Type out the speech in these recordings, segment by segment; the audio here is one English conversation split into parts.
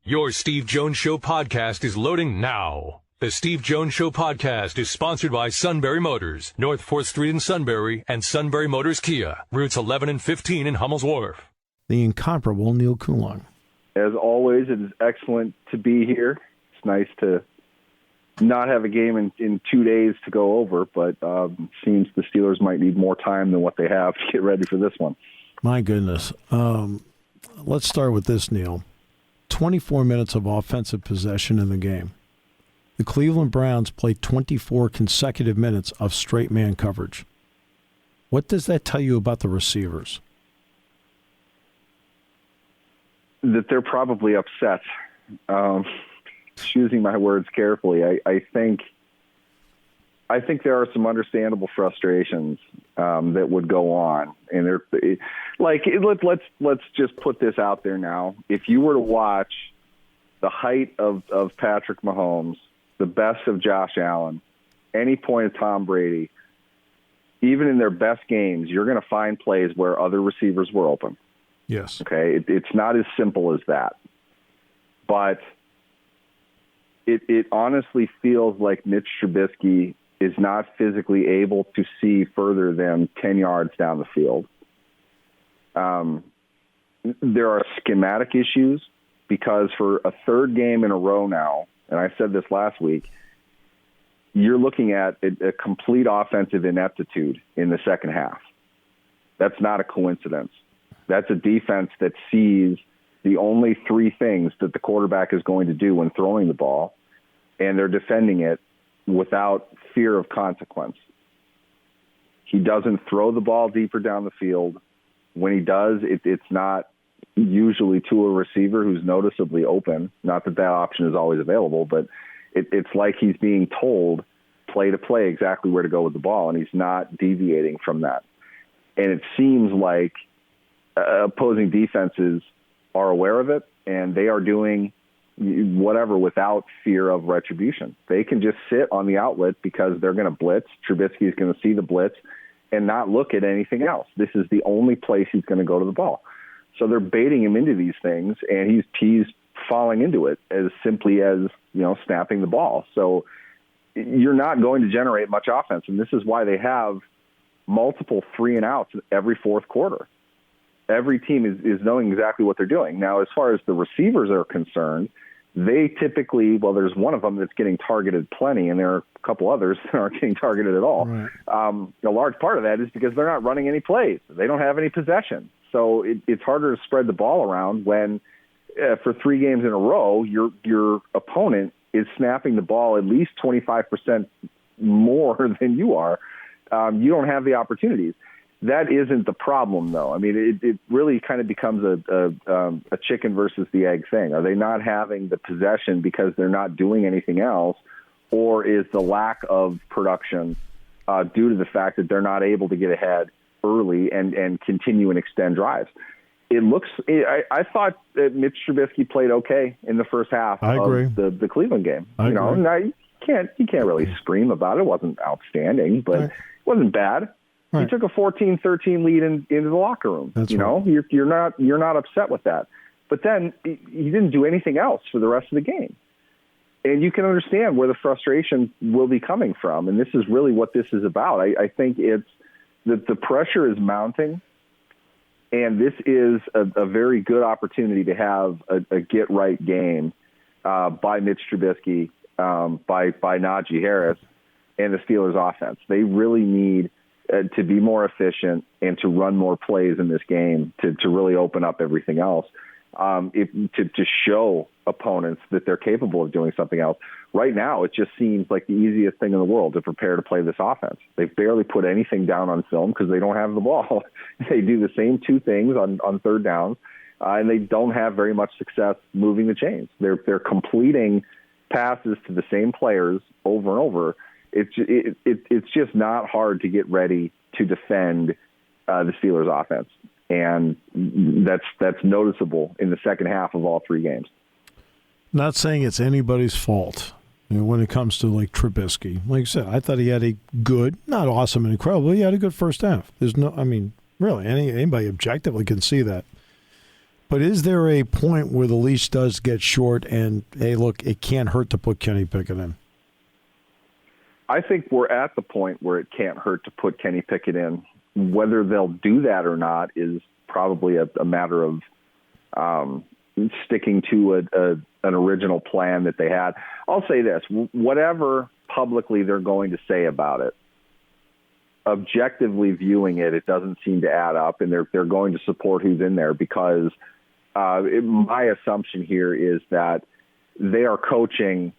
Your Steve Jones Show podcast is loading now. The Steve Jones Show podcast is sponsored by Sunbury Motors, North 4th Street in Sunbury, and Sunbury Motors Kia, routes 11 and 15 in Hummel's Wharf. The incomparable Neal Coolong. As always, it is excellent to be here. It's nice to not have a game in 2 days to go over, but seems the Steelers might need more time than what they have to get ready for this one. My goodness. Let's start with this, Neal. 24 minutes of offensive possession in the game. The Cleveland Browns played 24 consecutive minutes of straight man coverage. What does that tell you about the receivers? That they're probably upset. Choosing my words carefully, I think there are some understandable frustrations that would go on, and let's just put this out there now. If you were to watch the height of Patrick Mahomes, the best of Josh Allen, any point of Tom Brady, even in their best games, you're going to find plays where other receivers were open. Yes. Okay, it's not as simple as that, but it honestly feels like Mitch Trubisky is not physically able to see further than 10 yards down the field. There are schematic issues because for a third game in a row now, and I said this last week, you're looking at a complete offensive ineptitude in the second half. That's not a coincidence. That's a defense that sees the only three things that the quarterback is going to do when throwing the ball, and they're defending it without fear of consequence. He doesn't throw the ball deeper down the field. When he does, it's not usually to a receiver who's noticeably open. Not that option is always available, but it's like he's being told play to play exactly where to go with the ball, and he's not deviating from that. And it seems like opposing defenses are aware of it, and they are doing whatever without fear of retribution. They can just sit on the outlet because they're going to blitz. Trubisky is going to see the blitz and not look at anything else. This is the only place he's going to go to the ball. So they're baiting him into these things, and he's falling into it as simply as, snapping the ball. So you're not going to generate much offense, and this is why they have multiple 3-and-outs every fourth quarter. Every team is knowing exactly what they're doing. Now, as far as the receivers are concerned, they typically, there's one of them that's getting targeted plenty, and there are a couple others that aren't getting targeted at all. Right. A large part of that is because they're not running any plays. They don't have any possession. So it's harder to spread the ball around when for 3 games in a row, your opponent is snapping the ball at least 25% more than you are. You don't have the opportunities. That isn't the problem, though. I mean, it really kind of becomes a chicken versus the egg thing. Are they not having the possession because they're not doing anything else, or is the lack of production due to the fact that they're not able to get ahead early and continue and extend drives? I thought that Mitch Trubisky played okay in the first half of the Cleveland game. Now you can't really scream about it. It wasn't outstanding, but it wasn't bad. Right. He took a 14-13 lead into the locker room. That's right. You're not upset with that. But then he didn't do anything else for the rest of the game. And you can understand where the frustration will be coming from. And this is really what this is about. I think it's that the pressure is mounting, and this is a very good opportunity to have a get-right game by Mitch Trubisky, by Najee Harris, and the Steelers' offense. They really need to be more efficient and to run more plays in this game to really open up everything else, to show opponents that they're capable of doing something else. Right now, it just seems like the easiest thing in the world to prepare to play this offense. They've barely put anything down on film because they don't have the ball. They do the same 2 things on third downs, and they don't have very much success moving the chains. They're completing passes to the same players over and over. It's just not hard to get ready to defend the Steelers' offense, and that's noticeable in the second half of all 3 games. Not saying it's anybody's fault when it comes to like Trubisky. Like I said, I thought he had a good, not awesome and incredible, he had a good first half. There's no, really, anybody objectively can see that. But is there a point where the leash does get short and, hey, look, it can't hurt to put Kenny Pickett in? I think we're at the point where it can't hurt to put Kenny Pickett in. Whether they'll do that or not is probably a matter of sticking to an original plan that they had. I'll say this, whatever publicly they're going to say about it, objectively viewing it, it doesn't seem to add up, and they're going to support who's in there because my assumption here is that they are coaching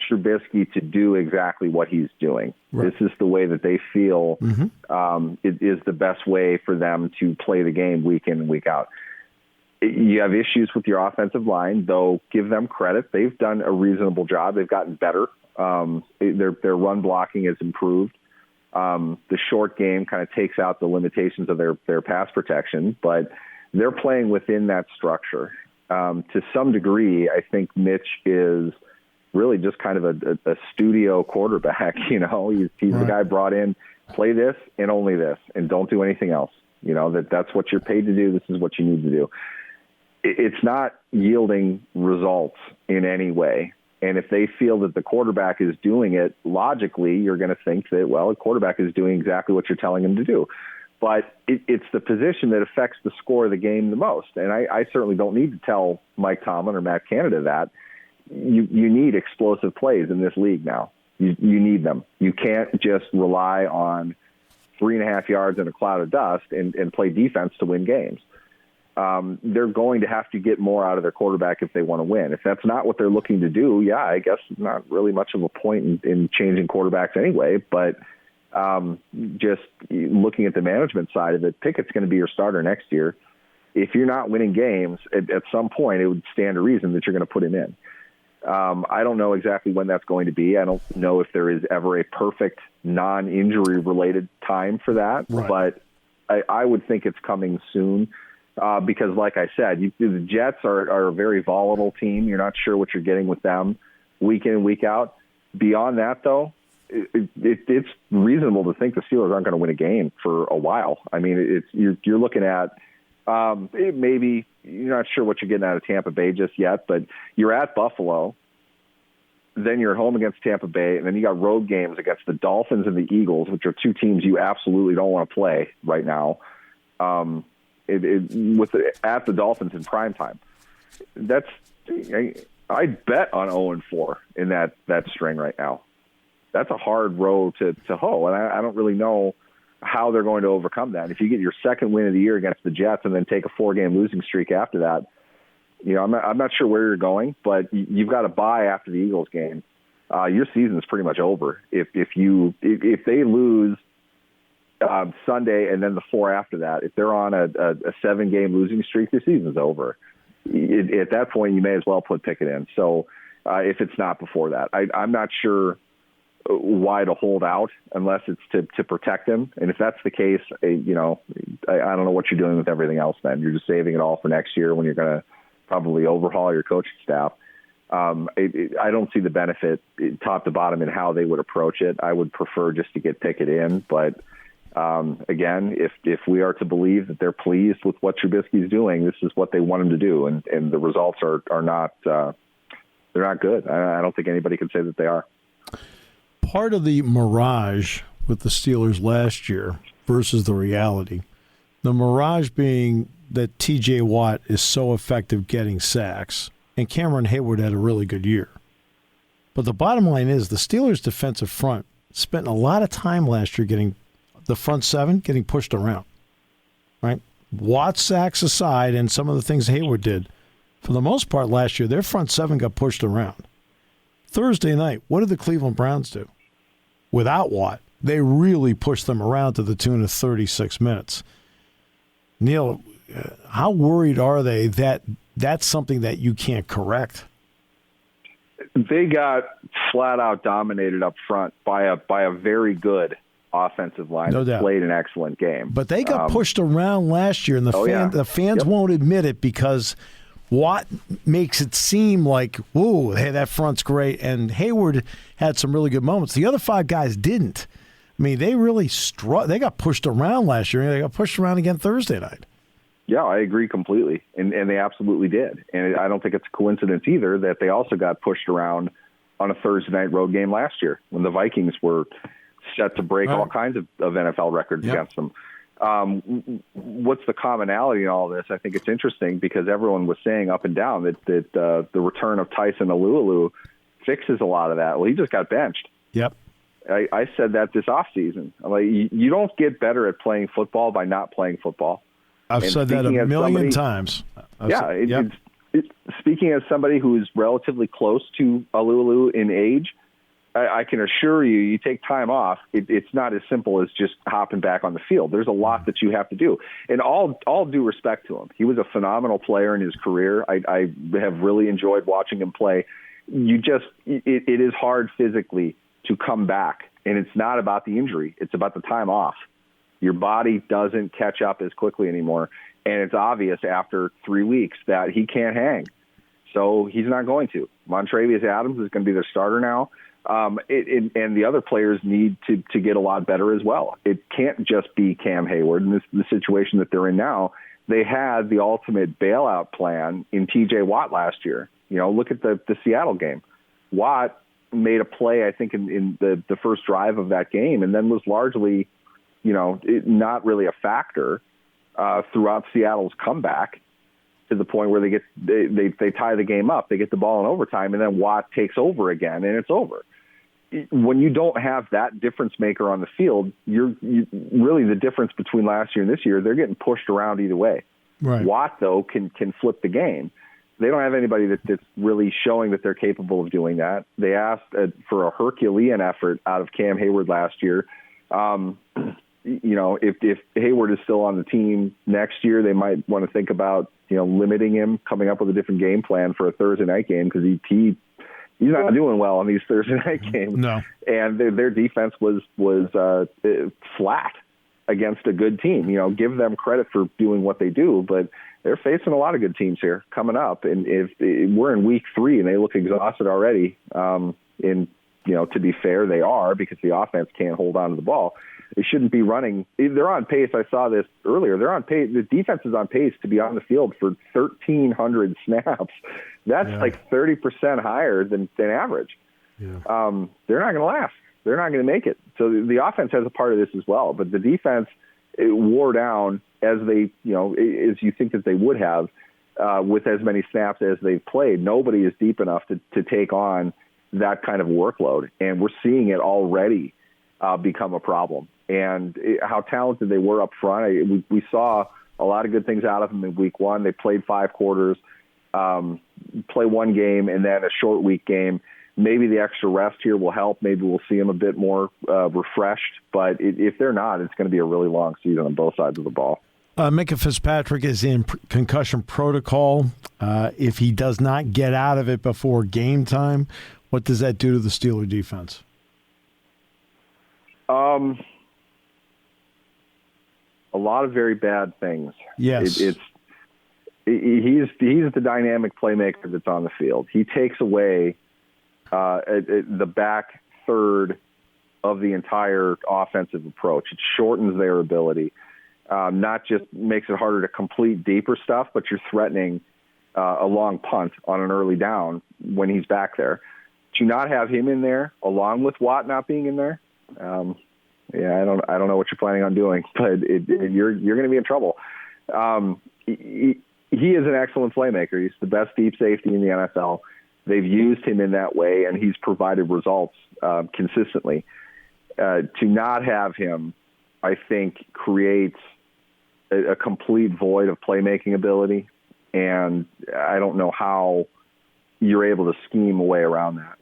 Trubisky to do exactly what he's doing. Right. This is the way that they feel it is the best way for them to play the game week in and week out. You have issues with your offensive line, though give them credit. They've done a reasonable job. They've gotten better. Their run blocking has improved. The short game kind of takes out the limitations of their pass protection, but they're playing within that structure. To some degree, I think Mitch is really just kind of a studio quarterback. He's the guy brought in, play this and only this, and don't do anything else. That's what you're paid to do. This is what you need to do. It's not yielding results in any way. And if they feel that the quarterback is doing it logically, you're going to think that, well, the quarterback is doing exactly what you're telling him to do. But it's the position that affects the score of the game the most. And I certainly don't need to tell Mike Tomlin or Matt Canada that. You need explosive plays in this league now. You need them. You can't just rely on 3.5 yards in a cloud of dust and play defense to win games. They're going to have to get more out of their quarterback if they want to win. If that's not what they're looking to do, I guess not really much of a point in changing quarterbacks anyway. But just looking at the management side of it, Pickett's going to be your starter next year. If you're not winning games, at some point it would stand to reason that you're going to put him in. I don't know exactly when that's going to be. I don't know if there is ever a perfect non-injury related time for that, but I would think it's coming soon. Because, like I said, the Jets are a very volatile team. You're not sure what you're getting with them week in and week out. Beyond that, though, it's reasonable to think the Steelers aren't going to win a game for a while. I mean, you're looking at maybe you're not sure what you're getting out of Tampa Bay just yet, but you're at Buffalo. Then you're at home against Tampa Bay, and then you got road games against the Dolphins and the Eagles, which are two teams you absolutely don't want to play right now. At the Dolphins in prime time. I bet on 0-4 in that string right now. That's a hard row to hoe, and I don't really know how they're going to overcome that. If you get your second win of the year against the Jets and then take a 4-game losing streak after that, I'm not sure where you're going, but you've got to bye after the Eagles game. Your season is pretty much over. If they lose Sunday and then the 4 after that, if they're on a 7-game losing streak, their season's over. At that point, you may as well put Pickett in. So if it's not before that, I'm not sure why to hold out unless it's to protect him. And if that's the case, I don't know what you're doing with everything else then. You're just saving it all for next year when you're going to probably overhaul your coaching staff. I don't see the benefit top to bottom in how they would approach it. I would prefer just to get Pickett in, but again, if we are to believe that they're pleased with what Trubisky's doing, this is what they want him to do, and the results are not they're not good. I don't think anybody can say that they are. Part of the mirage with the Steelers last year versus the reality, the mirage being that T.J. Watt is so effective getting sacks, and Cameron Hayward had a really good year. But the bottom line is the Steelers' defensive front spent a lot of time last year getting the front seven getting pushed around, right? Watt sacks aside and some of the things Hayward did, for the most part last year, their front seven got pushed around. Thursday night, what did the Cleveland Browns do? Without Watt, they really pushed them around to the tune of 36 minutes. Neal, how worried are they that that's something that you can't correct? They got flat out dominated up front by a very good offensive line that played an excellent game. But they got pushed around last year, and the fans won't admit it because Watt makes it seem like, whoa, hey, that front's great, and Hayward had some really good moments. The other 5 guys didn't. I mean, they really they got pushed around last year, and they got pushed around again Thursday night. Yeah, I agree completely, and they absolutely did. And I don't think it's a coincidence either that they also got pushed around on a Thursday night road game last year when the Vikings were set to break all kinds of NFL records against them. What's the commonality in all this? I think it's interesting because everyone was saying up and down that the return of Tyson Alualu fixes a lot of that. Well, he just got benched. Yep. I said that this offseason. I'm like, you don't get better at playing football by not playing football. I've said that a million times. Speaking as somebody who is relatively close to Alualu in age, I can assure you, you take time off, it's not as simple as just hopping back on the field. There's a lot that you have to do. And all due respect to him. He was a phenomenal player in his career. I have really enjoyed watching him play. It is hard physically to come back, and it's not about the injury. It's about the time off. Your body doesn't catch up as quickly anymore, and it's obvious after 3 weeks that he can't hang. So he's not going to. Montravius Adams is going to be their starter now, and the other players need to get a lot better as well. It can't just be Cam Hayward in the situation that they're in now. They had the ultimate bailout plan in T.J. Watt last year. Look at the Seattle game. Watt made a play, I think, in the first drive of that game, and then was largely not really a factor throughout Seattle's comeback to the point where they tie the game up. They get the ball in overtime, and then Watt takes over again, and it's over. When you don't have that difference maker on the field, you really the difference between last year and this year, they're getting pushed around either way. Right. Watt, though, can flip the game. They don't have anybody that's really showing that they're capable of doing that. They asked for a Herculean effort out of Cam Hayward last year. If Hayward is still on the team next year, they might want to think about limiting him, coming up with a different game plan for a Thursday night game because he's not doing well on these Thursday night games. No, and their defense was flat against a good team. Give them credit for doing what they do, but they're facing a lot of good teams here coming up. And if we're in week 3 and they look exhausted already, to be fair, they are because the offense can't hold on to the ball. They shouldn't be running. They're on pace. I saw this earlier. They're on pace. The defense is on pace to be on the field for 1,300 snaps. That's like 30% higher than average. Yeah. They're not going to last. They're not going to make it. So the offense has a part of this as well. But the defense wore down as as you think that they would have with as many snaps as they've played. Nobody is deep enough to take on that kind of workload. And we're seeing it already become a problem. And how talented they were up front. We saw a lot of good things out of them in week 1. They played 5 quarters, play one game, and then a short week game. Maybe the extra rest here will help. Maybe we'll see them a bit more refreshed. But if they're not, it's going to be a really long season on both sides of the ball. Micah Fitzpatrick is in concussion protocol. If he does not get out of it before game time, what does that do to the Steeler defense? A lot of very bad things. Yes. He's the dynamic playmaker that's on the field. He takes away the back third of the entire offensive approach. It shortens their ability. Not just makes it harder to complete deeper stuff, but you're threatening a long punt on an early down when he's back there. To not have him in there, along with Watt not being in there, I don't know what you're planning on doing, but you're going to be in trouble. He is an excellent playmaker. He's the best deep safety in the NFL. They've used him in that way, and he's provided results consistently. To not have him, I think, creates a complete void of playmaking ability, and I don't know how you're able to scheme a way around that.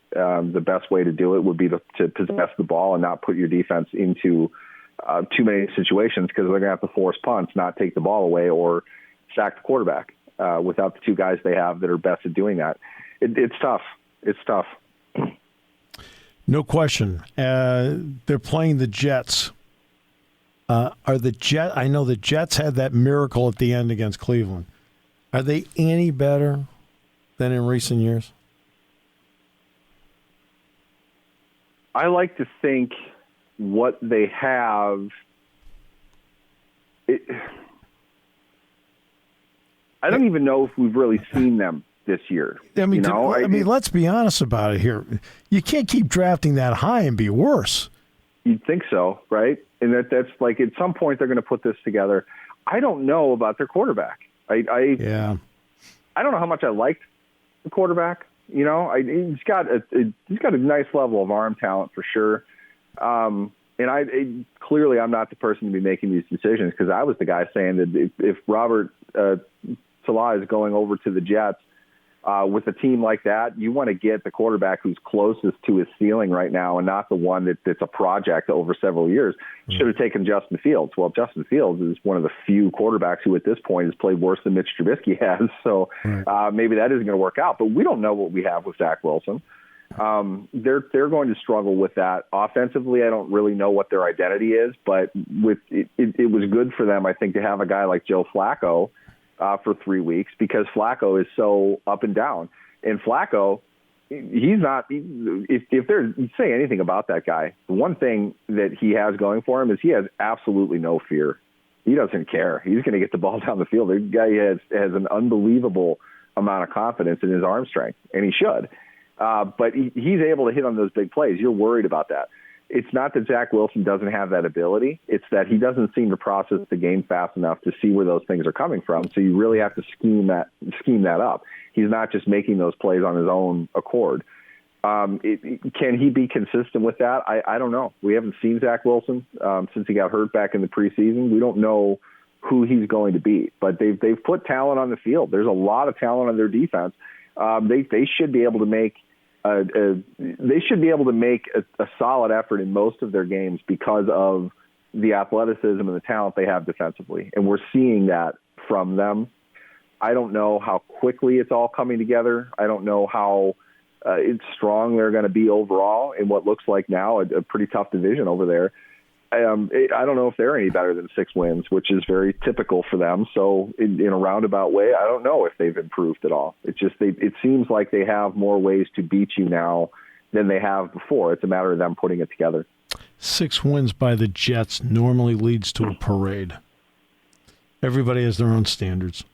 The best way to do it would be to possess the ball and not put your defense into too many situations because they're going to have to force punts, not take the ball away, or sack the quarterback without the 2 guys they have that are best at doing that. It's tough. It's tough. No question. They're playing the Jets. I know the Jets had that miracle at the end against Cleveland. Are they any better than in recent years? I like to think what they have. I don't even know if we've really seen them this year. I mean, let's be honest about it here. You can't keep drafting that high and be worse. You'd think so, right? And that's like at some point they're going to put this together. I don't know about their quarterback. I don't know how much I liked the quarterback. You know, he's got a nice level of arm talent for sure. And clearly I'm not the person to be making these decisions, because I was the guy saying that if Robert Saleh is going over to the Jets with a team like that, you want to get the quarterback who's closest to his ceiling right now, and not the one that's a project over several years. Should have taken Justin Fields. Well, Justin Fields is one of the few quarterbacks who at this point has played worse than Mitch Trubisky has. So maybe that isn't going to work out. But we don't know what we have with Zach Wilson. They're going to struggle with that. Offensively, I don't really know what their identity is, but it was good for them, I think, to have a guy like Joe Flacco for 3 weeks, because Flacco is so up and down. And Flacco, he's not – if they're saying anything about that guy, the one thing that he has going for him is he has absolutely no fear. He doesn't care. He's going to get the ball down the field. The guy has an unbelievable amount of confidence in his arm strength, and he should. But he's able to hit on those big plays. You're worried about that. It's not that Zach Wilson doesn't have that ability. It's that he doesn't seem to process the game fast enough to see where those things are coming from. So you really have to scheme that up. He's not just making those plays on his own accord. Can he be consistent with that? I don't know. We haven't seen Zach Wilson since he got hurt back in the preseason. We don't know who he's going to be. But they've put talent on the field. There's a lot of talent on their defense. They should be able to make a solid effort in most of their games because of the athleticism and the talent they have defensively. And we're seeing that from them. I don't know how quickly it's all coming together. I don't know how strong they're going to be overall in what looks like now a pretty tough division over there. I don't know if they're any better than 6 wins, which is very typical for them. So in a roundabout way, I don't know if they've improved at all. It seems like they have more ways to beat you now than they have before. It's a matter of them putting it together. 6 wins by the Jets normally leads to a parade. Everybody has their own standards.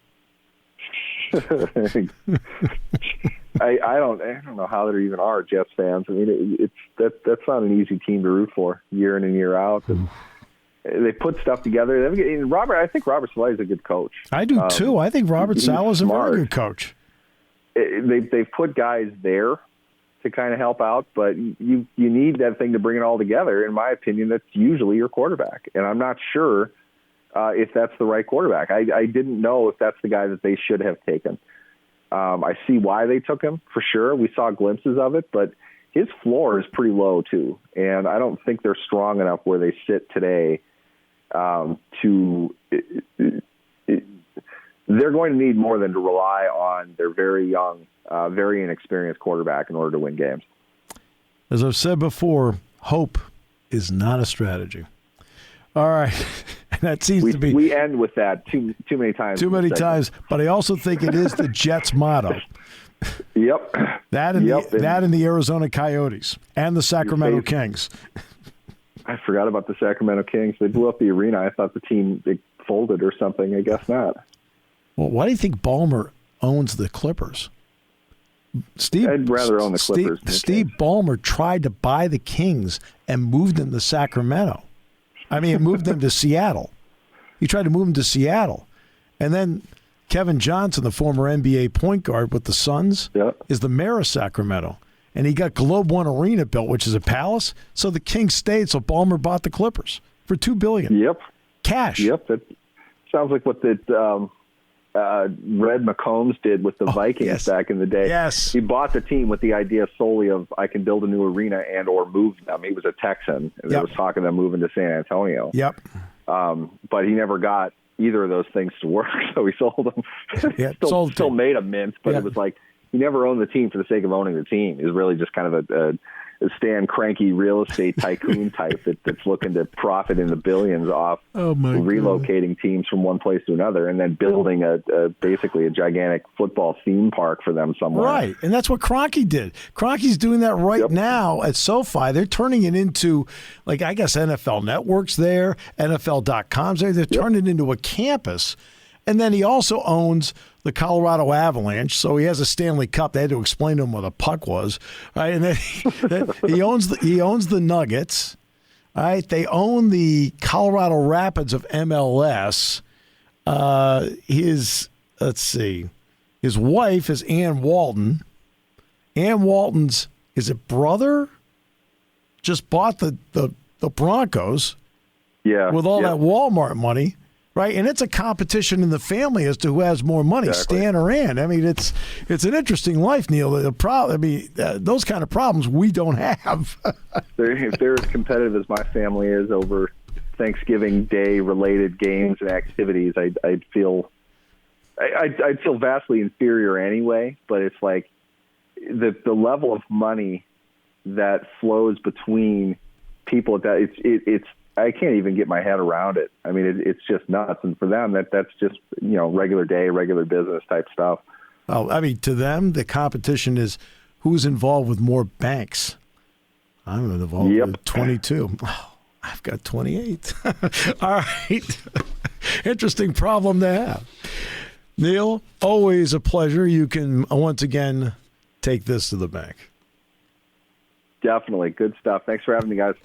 I don't know how there even are Jets fans. I mean, that's not an easy team to root for year in and year out. And they put stuff together. I think Robert Saleh is a good coach. I do too. I think Robert Saleh is a very good coach. They've put guys there to kind of help out, but you need that thing to bring it all together. In my opinion, that's usually your quarterback, and I'm not sure if that's the right quarterback. I didn't know if that's the guy that they should have taken. I see why they took him, for sure. We saw glimpses of it, but his floor is pretty low, too. And I don't think they're strong enough where they sit today they're going to need more than to rely on their very young, very inexperienced quarterback in order to win games. As I've said before, hope is not a strategy. All right. That seems to be. We end with that too many times. Too many times, but I also think it is the Jets' motto. Yep. That and the Arizona Coyotes and the Sacramento Kings. I forgot about the Sacramento Kings. They blew up the arena. I thought the team they folded or something. I guess not. Well, why do you think Ballmer owns the Clippers? I'd rather own the Clippers. Steve Ballmer tried to buy the Kings and moved them to Sacramento. I mean, it moved them to Seattle. He tried to move them to Seattle. And then Kevin Johnson, the former NBA point guard with the Suns, is the mayor of Sacramento. And he got Globe One Arena built, which is a palace. So the Kings stayed, so Ballmer bought the Clippers for $2 billion. Yep. Cash. Yep. That sounds like what Red McCombs did with the Vikings back in the day. Yes. He bought the team with the idea solely of I can build a new arena and or move them. He was a Texan, and there was talk of them moving to San Antonio. Yep. But he never got either of those things to work, so he sold them. Still made a mint, but it was like he never owned the team for the sake of owning the team. He was really just kind of a Stan Cranky real estate tycoon type that's looking to profit in the billions off relocating teams from one place to another and then building basically a gigantic football theme park for them somewhere. Right, and that's what Kroenke did. Kroenke's doing that right now at SoFi. They're turning it into, like, I guess NFL Network's there, NFL.com's there. They're turning it into a campus. And then he also owns the Colorado Avalanche, so he has a Stanley Cup. They had to explain to him what a puck was, right? And then he owns the Nuggets, right? They own the Colorado Rapids of MLS. His wife is Ann Walton. Ann Walton's brother just bought the Broncos. Yeah, with all that Walmart money. Right, and it's a competition in the family as to who has more money, exactly. Stan or Ann. I mean, it's an interesting life, Neal. Those kind of problems we don't have. If they're as competitive as my family is over Thanksgiving Day related games and activities, I'd feel vastly inferior anyway. But it's like the level of money that flows between people. It's I can't even get my head around it. I mean, it's just nuts. And for them, that's just, regular day, regular business type stuff. Oh, I mean, to them, the competition is who's involved with more banks. I'm involved with 22. Oh, I've got 28. All right. Interesting problem to have. Neal, always a pleasure. You can, once again, take this to the bank. Definitely. Good stuff. Thanks for having me, guys.